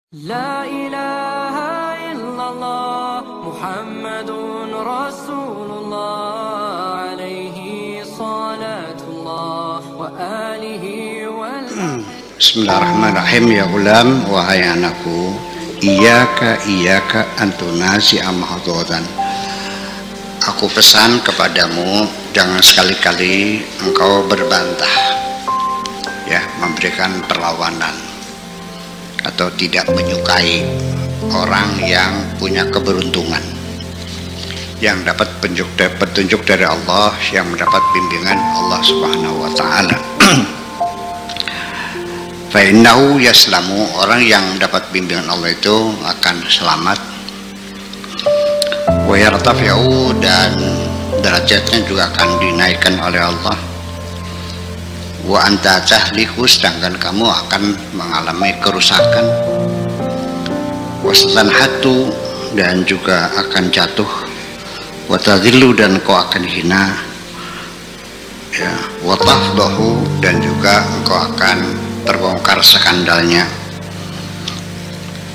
لا إله إلا الله محمد رسول الله عليه صلاة الله وآله Bismillahirrahmanirrahim. Ya gulam, wahai anakku, Iyaka antunasi amahdodan. Aku pesan kepadamu, jangan sekali-kali engkau berbantah, ya, memberikan perlawanan atau tidak menyukai orang yang punya keberuntungan, yang dapat petunjuk dari Allah, yang mendapat bimbingan Allah Subhanahu wa taala. Fa'innahu yaslamu, orang yang mendapat bimbingan Allah itu akan selamat. Wa yartafi'u, dan derajatnya juga akan dinaikkan oleh Allah. Wa anta tahliku, sedangkan kamu akan mengalami kerusakan. Wastanhatu, dan juga akan jatuh. Wa tadhillu, dan kau akan hina. Ya, wa tafdahu, dan juga engkau akan terbongkar skandalnya.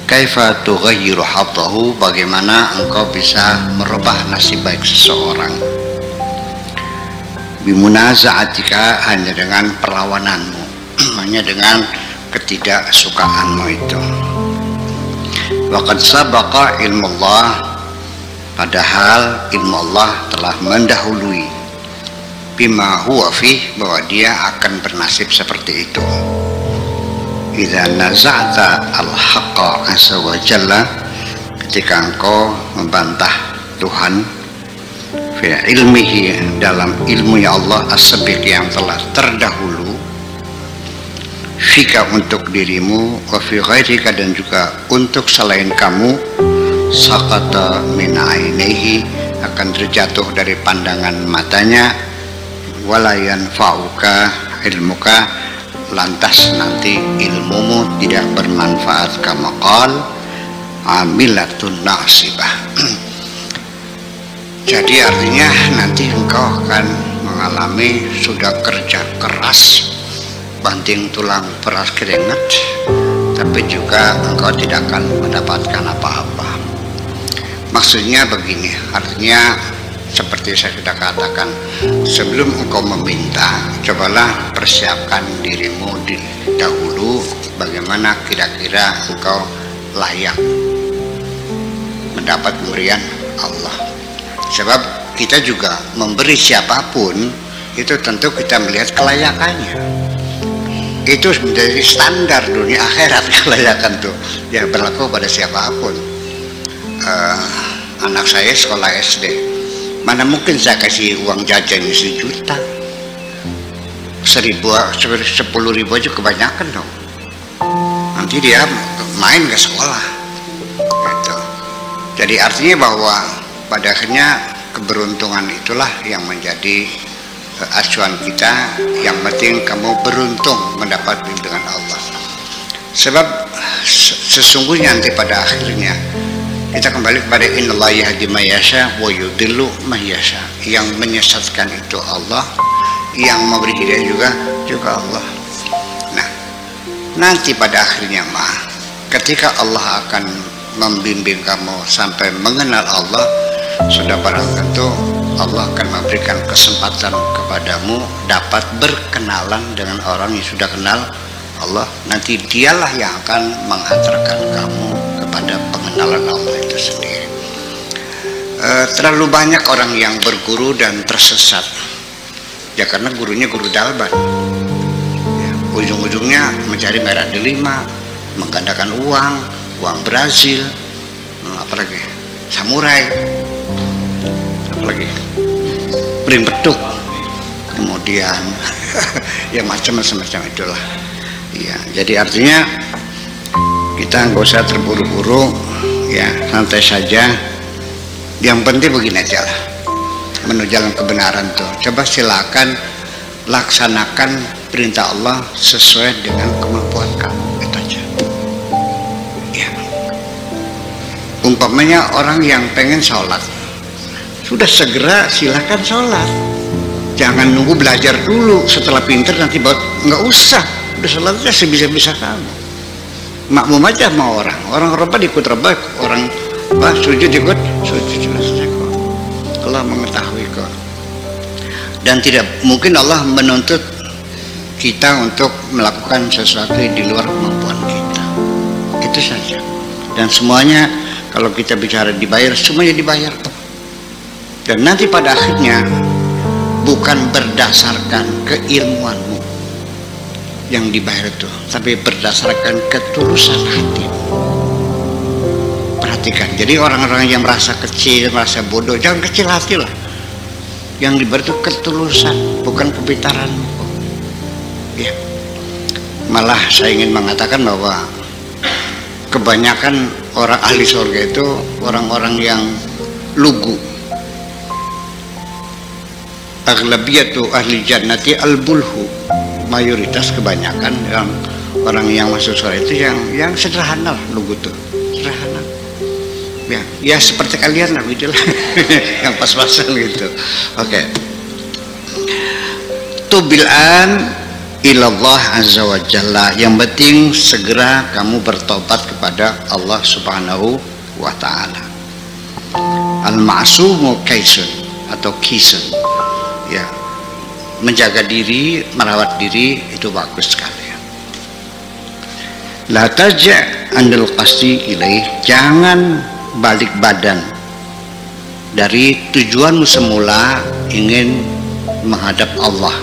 Kaifa tughayyiru haddahu, bagaimana engkau bisa merubah nasib baik seseorang. Bimunaza'atika, hanya dengan perlawananmu, hanya dengan ketidaksukaanmu itu. Waqad sabaqa ilmullah, padahal ilmu Allah telah mendahului bima huwa fih, bahwa dia akan bernasib seperti itu. Idza naza'ta al-haqqa azza wa jalla, ketika engkau membantah Tuhan, fi ilmihi, dalam ilmunya Allah as-sabiq, yang telah terdahulu, fika, untuk dirimu, wa fi ghairika, dan juga untuk selain kamu, saqata min ainihi, akan terjatuh dari pandangan matanya, wala yanfa'uka ilmuka, lantas nanti ilmumu tidak bermanfaat, kama qal amilatun nasibah. Jadi artinya nanti engkau akan mengalami sudah kerja keras, banting tulang peras keringat, tapi juga engkau tidak akan mendapatkan apa-apa. Maksudnya begini, artinya seperti saya sudah katakan, sebelum engkau meminta, cobalah persiapkan dirimu dahulu, bagaimana kira-kira engkau layak mendapat pemberian Allah. Sebab kita juga memberi siapapun, itu tentu kita melihat kelayakannya. Itu menjadi standar dunia akhirat, kelayakan tuh ya berlaku pada siapapun. Anak saya sekolah SD, mana mungkin saya kasih uang jajan 1 juta, 10.000 aja kebanyakan dong. Nanti dia main ke sekolah gitu. Jadi artinya bahwa pada akhirnya keberuntungan itulah yang menjadi acuan kita. Yang penting kamu beruntung mendapat bimbingan Allah. Sebab sesungguhnya nanti pada akhirnya kita kembali kepada innallaha yahdi may yasha wa yudhillu may yasha. Yang menyesatkan itu Allah, yang memberi hidayah juga Allah. Nah, nanti pada akhirnya ketika Allah akan membimbing kamu sampai mengenal Allah, sudah barang tentu Allah akan memberikan kesempatan kepadamu dapat berkenalan dengan orang yang sudah kenal Allah. Nanti dialah yang akan mengantarkan kamu kepada pengenalan Allah itu sendiri. Terlalu banyak orang yang berguru dan tersesat, ya karena gurunya guru dalban, ya, ujung-ujungnya mencari merah delima, menggandakan uang Brazil, apalagi samurai, apalagi pering petuk, kemudian ya macam-macam itulah. Ya, jadi artinya kita nggak usah terburu-buru, ya, santai saja. Yang penting begini aja lah, menuju jalan kebenaran tuh. Coba silakan laksanakan perintah Allah sesuai dengan kemampuan kamu, itu aja. Ya. Umpamanya orang yang pengen sholat, sudah segera silakan sholat. Jangan nunggu belajar dulu, setelah pinter nanti buat, nggak usah, udah sholat aja sebisa-bisa kamu. makmum aja sama orang rebah ikut rebah, orang sujud ikut sujud. Selesai kok. Allah mengetahui kok. Dan tidak mungkin Allah menuntut kita untuk melakukan sesuatu di luar kemampuan kita. Itu saja. Dan semuanya kalau kita bicara dibayar, semuanya dibayar. Dan nanti pada akhirnya bukan berdasarkan keilmuanmu yang dibayar itu, tapi berdasarkan ketulusan hatimu. Perhatikan. Jadi orang-orang yang merasa kecil, merasa bodoh, jangan kecil hati lah. Yang dibayar itu ketulusan, bukan kepintaranmu. Ya. Malah saya ingin mengatakan bahwa kebanyakan orang ahli surga itu orang-orang yang lugu. Aghlabiyatu ahli jannati al-bulhu. Mayoritas kebanyakan yang orang yang masuk surga itu yang sederhana lah, lugu tuh, sederhana. Ya seperti kalian lah gitu lah. Yang pas-pasan gitu. Oke. Tubil'an ilallah azza wa jalla. Yang penting segera kamu bertobat kepada Allah subhanahu wa ta'ala. Al-ma'sumu kaisun atau kisun. Ya, menjaga diri, merawat diri itu bagus sekali. La taja' andal qasdi ilaih, jangan balik badan dari tujuanmu semula ingin menghadap Allah.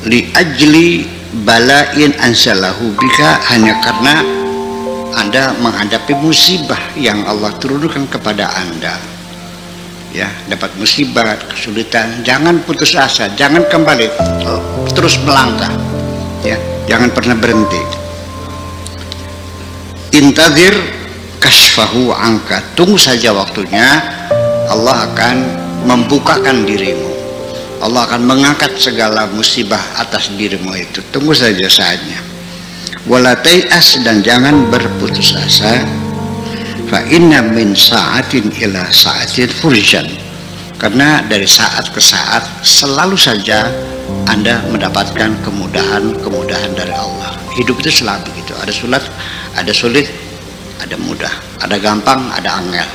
Li ajli bala'in ansalahu bika, hanya karena Anda menghadapi musibah yang Allah turunkan kepada Anda. Ya, dapat musibah, kesulitan, jangan putus asa, jangan kembali, terus melangkah. Ya, jangan pernah berhenti. Intazir kasfahu angka, tunggu saja waktunya, Allah akan membukakan dirimu. Allah akan mengangkat segala musibah atas dirimu itu. Tunggu saja saatnya. Wala tai'as, dan jangan berputus asa. Fa inna min sa'atin ila sa'atin furjan, karena dari saat ke saat selalu saja Anda mendapatkan kemudahan dari Allah. Hidup itu selalu begitu, ada sulit, ada mudah, ada gampang, ada angel.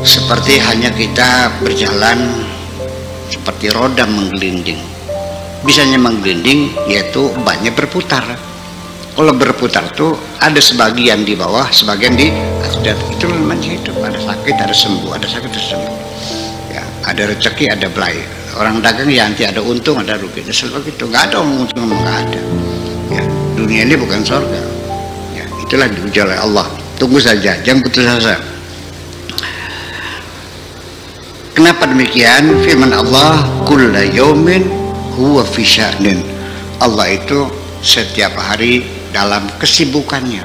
Seperti hanya kita berjalan seperti roda menggelinding. Bisanya menggelinding yaitu banyak berputar. Kalau berputar tuh ada sebagian di bawah, sebagian di atas. Itu namanya hidup. Ada sakit, ada sembuh, ada sakit, ada sembuh. Ya, ada rezeki, ada belai. Orang dagang ya nanti ada untung, ada rugi. Selalu gitu. Nggak ada untung, nggak ada. Ya, dunia ini bukan surga. Ya, itulah diuji oleh Allah. Tunggu saja, jangan putus asa. Kenapa demikian? Firman Allah, kulla yaumin huwa fi sya'nin. Allah itu setiap hari dalam kesibukannya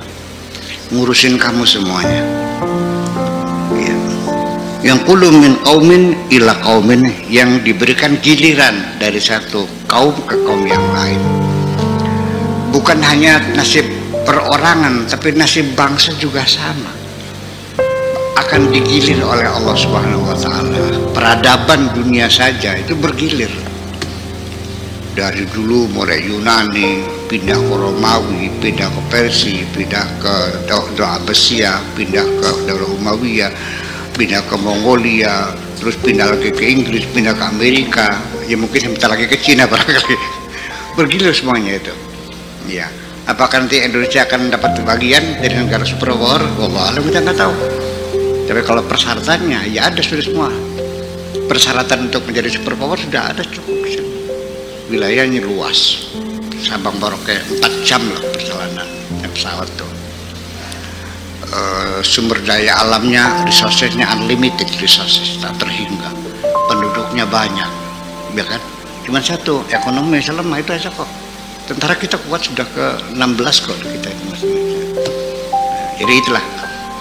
ngurusin kamu semuanya. Ya. Yang qulu min qaumin ila qaumin, yang diberikan giliran dari satu kaum ke kaum yang lain. Bukan hanya nasib perorangan, tapi nasib bangsa juga sama. Akan digilir oleh Allah Subhanahu wa taala. Peradaban dunia saja itu bergilir. Dari dulu mulai Yunani, pindah ke Romawi, pindah ke Persia, pindah ke Daulah Abbasiyah, pindah ke Daulah Umayyah, pindah ke Mongolia, terus pindah lagi ke Inggris, pindah ke Amerika, ya mungkin sebentar lagi ke Cina barangkali. Bergilir semuanya itu. Ya, apakah nanti Indonesia akan dapat bagian dari negara superpower? Wallah alam, kita nggak tahu. Tapi kalau persyaratannya ya ada sudah semua. Persyaratan untuk menjadi superpower sudah ada, cukup. Wilayahnya luas, Sabang Merauke 4 jam lah perjalanan pesawat tuh. Sumber daya alamnya, resourcesnya unlimited, resources tak terhingga. Penduduknya banyak, ya kan? Cuma satu, ekonomi selama itu aja kok. Tentara kita kuat sudah ke 16 kok kita itu masih. Jadi itulah.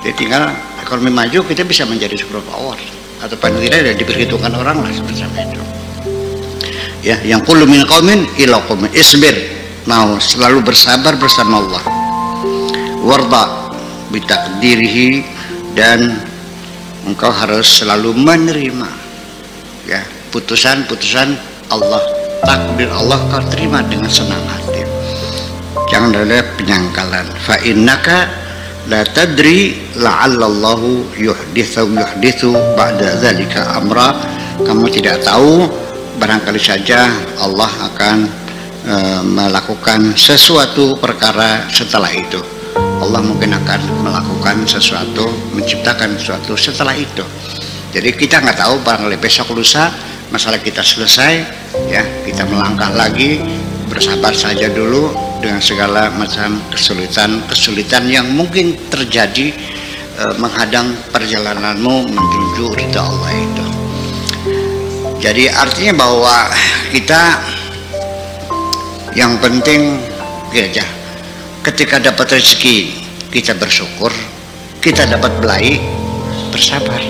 Jadi tinggal ekonomi maju, kita bisa menjadi superpower atau paling tidak diperhitungkan orang lah semacam itu. Ya, yang qulu min qaumin ila qaumin, isbir, mau selalu bersabar bersama Allah. Warda bi taqdirihi, dan engkau harus selalu menerima ya putusan-putusan Allah, takdir Allah kau terima dengan senang hati. jangan ada penyangkalan. Fa innaka la tadri la'allallahu yuhdithu ba'da dzalika amra. Kamu tidak tahu, barangkali saja Allah akan melakukan sesuatu perkara setelah itu. Allah mungkin akan melakukan sesuatu, menciptakan sesuatu setelah itu. Jadi kita nggak tahu, barangkali besok lusa masalah kita selesai, ya kita melangkah lagi, bersabar saja dulu dengan segala macam kesulitan yang mungkin terjadi menghadang perjalananmu menuju ridha Allah itu. Jadi artinya bahwa kita yang penting aja ketika dapat rezeki kita bersyukur, kita dapat belai bersabar.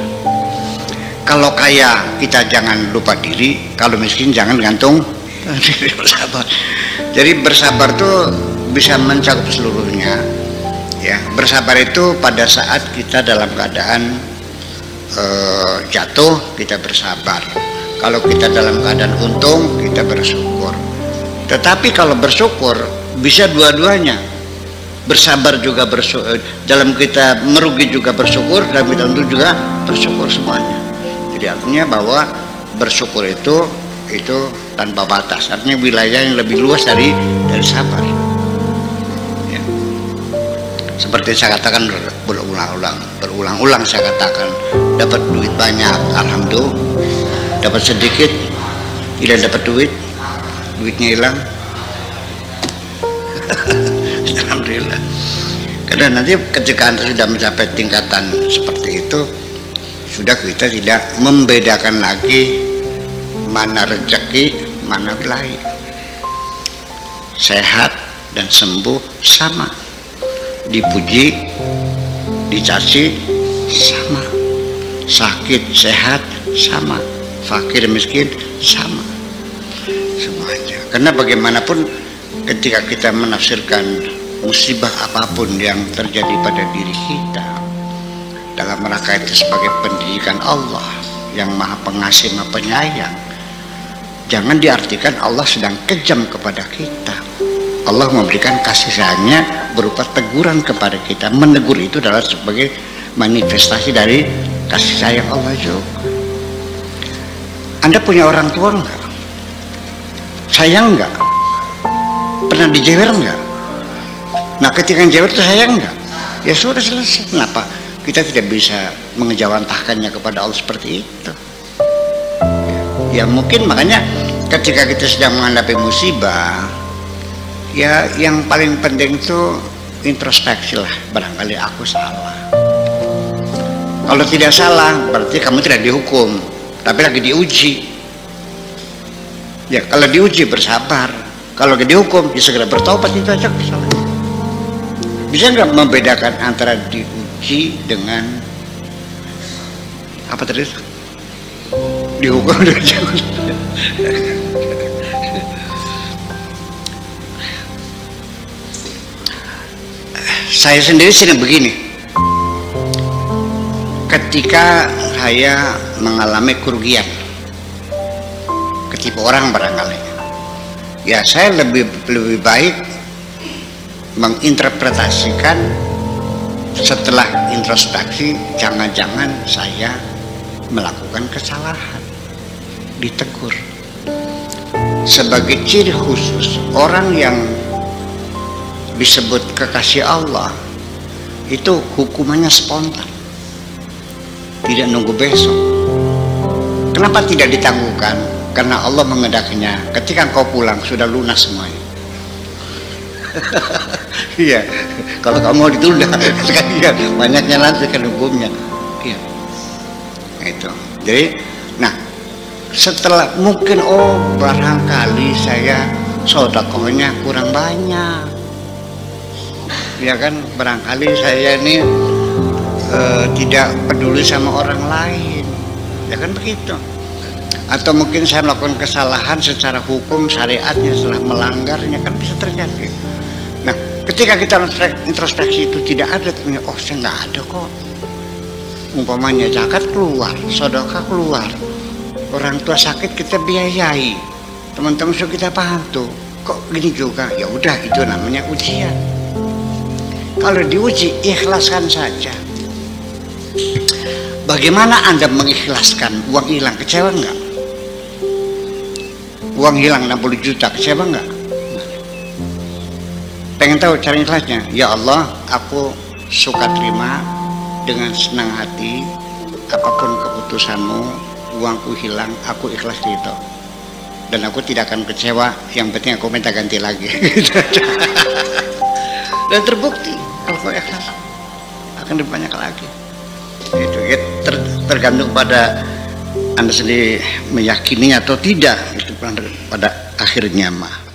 Kalau kaya kita jangan lupa diri, kalau miskin jangan gantung diri, bersabar. Jadi bersabar tuh bisa mencakup seluruhnya, ya. Bersabar itu pada saat kita dalam keadaan jatuh kita bersabar. Kalau kita dalam keadaan untung kita bersyukur. Tetapi kalau bersyukur bisa dua-duanya. Bersabar juga bersyukur, dalam kita merugi juga bersyukur, dalam kita untung juga bersyukur, semuanya. Jadi artinya bahwa bersyukur itu tanpa batas, artinya wilayah yang lebih luas dari sabar, ya. Seperti saya katakan berulang-ulang saya katakan, dapat duit banyak alhamdulillah, dapat sedikit tidak dapat duitnya hilang alhamdulillah. Karena nanti ketika Anda sudah mencapai tingkatan seperti itu, sudah kita tidak membedakan lagi mana rezeki, mana belai. Sehat dan sembuh sama, dipuji, dicaci sama, sakit sehat sama, fakir miskin sama, semuanya. Karena bagaimanapun ketika kita menafsirkan musibah apapun yang terjadi pada diri kita dalam rangka itu sebagai pendidikan Allah yang maha pengasih, maha penyayang, jangan diartikan Allah sedang kejam kepada kita. Allah memberikan kasih sayangnya berupa teguran kepada kita. Menegur itu adalah sebagai manifestasi dari kasih sayang Allah juga. Anda punya orang tua enggak? Sayang enggak? Pernah dijewer enggak? Nah ketika jewer itu sayang enggak? Ya sudah selesai. Kenapa kita tidak bisa mengejawantahkannya kepada Allah seperti itu? Ya mungkin makanya ketika kita sedang menghadapi musibah, ya yang paling penting itu introspeksi lah. Barangkali aku salah. Kalau tidak salah berarti kamu tidak dihukum, tapi lagi diuji. Ya kalau diuji bersabar, kalau dihukum ya segera bertobat, itu aja kesalahan. Bisa nggak membedakan antara diuji dengan apa tadi? Dihukum dan diuji. Saya sendiri sini begini, ketika saya mengalami kerugian, ketipu orang barangkali, ya saya lebih baik menginterpretasikan setelah introspeksi, jangan-jangan saya melakukan kesalahan, ditegur. Sebagai ciri khusus orang yang disebut kekasih Allah itu hukumannya spontan, tidak nunggu besok. Kenapa tidak ditangguhkan? Karena Allah mengendakinya ketika kau pulang sudah lunas semuanya. Iya, kalau kamu mau ditunda sekalian banyaknya nanti kan hukumnya. Iya, itu. Jadi, nah setelah mungkin barangkali saya sedekahnya kurang banyak, ya kan, barangkali saya ini tidak peduli sama orang lain, ya kan begitu. Atau mungkin saya melakukan kesalahan secara hukum syariatnya setelah melanggarnya, kan bisa terjadi. Nah ketika kita introspeksi itu tidak ada, saya nggak ada kok. Umpamanya zakat keluar, sedekah keluar, orang tua sakit kita biayai, teman-teman sudah kita bantu, kok gini juga, ya udah itu namanya ujian. Kalau diuji, ikhlaskan saja. Bagaimana Anda mengikhlaskan? Uang hilang, kecewa nggak? Uang hilang 60 juta, kecewa nggak? Pengen tahu cara ikhlasnya? Ya Allah, aku suka terima dengan senang hati apapun keputusanmu. Uangku hilang, aku ikhlas itu, dan aku tidak akan kecewa. Yang penting aku minta ganti lagi. Dan terbukti kalau kau ikhlas akan lebih banyak lagi. Itu ya, tergantung pada Anda sendiri meyakini atau tidak, itu pada akhirnya mah.